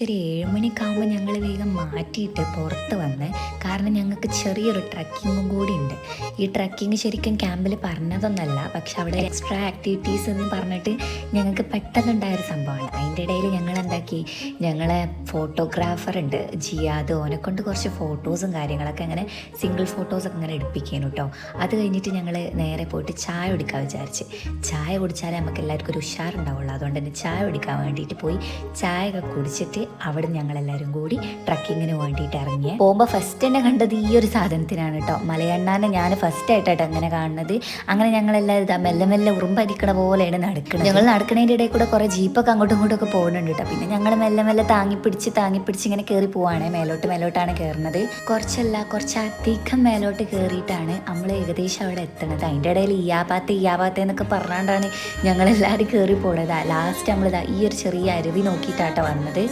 ഒരു 7 മണിയൊക്കെ ഞങ്ങൾ വേഗം മാറ്റിയിട്ട് പുറത്ത് വന്ന്. കാരണം ഞങ്ങൾക്ക് ചെറിയൊരു ട്രക്കിങ്ങും കൂടി ഉണ്ട്. ഈ ട്രക്കിങ് ശരിക്കും ക്യാമ്പിൽ പറഞ്ഞതൊന്നല്ല, പക്ഷെ അവിടെ എക്സ്ട്രാ ആക്ടിവിറ്റീസ് എന്ന് പറഞ്ഞിട്ട് ഞങ്ങൾക്ക് പെട്ടെന്നുണ്ടായൊരു സംഭവമാണ്. അതിൻ്റെ ഇടയിൽ ഞങ്ങൾ എന്താക്കി, ഞങ്ങളെ ഫോട്ടോഗ്രാഫർ ഉണ്ട് ജിയാദ്, ഓനെക്കൊണ്ട് കുറച്ച് ഫോട്ടോസും കാര്യങ്ങളൊക്കെ അങ്ങനെ സിംഗിൾ ഫോട്ടോസൊക്കെ ഇങ്ങനെ എടുപ്പിക്കുന്നു കേട്ടോ. അത് കഴിഞ്ഞിട്ട് ഞങ്ങൾ നേരെ പോയിട്ട് ചായ കുടിക്കാൻ വിചാരിച്ച്. ചായ കുടിച്ചാലേ നമുക്ക് എല്ലാവർക്കും ഒരു ഉഷാറുണ്ടാവുള്ളൂ. അതുകൊണ്ട് തന്നെ ചായ കുടിക്കാൻ വേണ്ടിയിട്ട് പോയി ചായ ഒക്കെ കുടിച്ചിട്ട് അവിടെ ഞങ്ങളെല്ലാവരും കൂടി ട്രക്കിങ്ങിന് വേണ്ടിയിട്ട് ഇറങ്ങിയ. പോകുമ്പോൾ ഫസ്റ്റ് തന്നെ കണ്ടത് ഈ ഒരു സാധനത്തിനാണ് കേട്ടോ. മലയണ്ണാനെ ഞാൻ ഫസ്റ്റ് ആയിട്ടാണ് അങ്ങനെ കാണുന്നത്. അങ്ങനെ ഞങ്ങളെല്ലാവരും ഇതാ മെല്ലെ മെല്ലെ ഉറുമ്പരിക്കണ പോലെയാണ് നടക്കുന്നത്. ഞങ്ങൾ നടക്കുന്നതിൻ്റെ ഇടയിൽ കൂടെ കുറേ ജീപ്പൊക്കെ അങ്ങോട്ടും ഇങ്ങോട്ടും ഒക്കെ പോകുന്നുണ്ട് കേട്ടോ. പിന്നെ ഞങ്ങൾ മെല്ലെ മെല്ലെ താങ്ങിപ്പിടിച്ച് ഇങ്ങനെ കയറി പോവാണ്. മേലോട്ടാണ് കയറുന്നത്. കുറച്ചധികം മേലോട്ട് കയറിയിട്ടാണ് നമ്മൾ ഏകദേശം അവിടെ എത്തണത്. അതിൻ്റെ ഇടയിൽ ഇയാപാത്ത എന്നൊക്കെ പറഞ്ഞാണ്ടാണ് ഞങ്ങളെല്ലാവരും കയറി പോണത്. ലാസ്റ്റ് നമ്മളിതാ ഈ ഒരു ചെറിയ അരുവി നോക്കിയിട്ടാട്ടോ വന്നത്.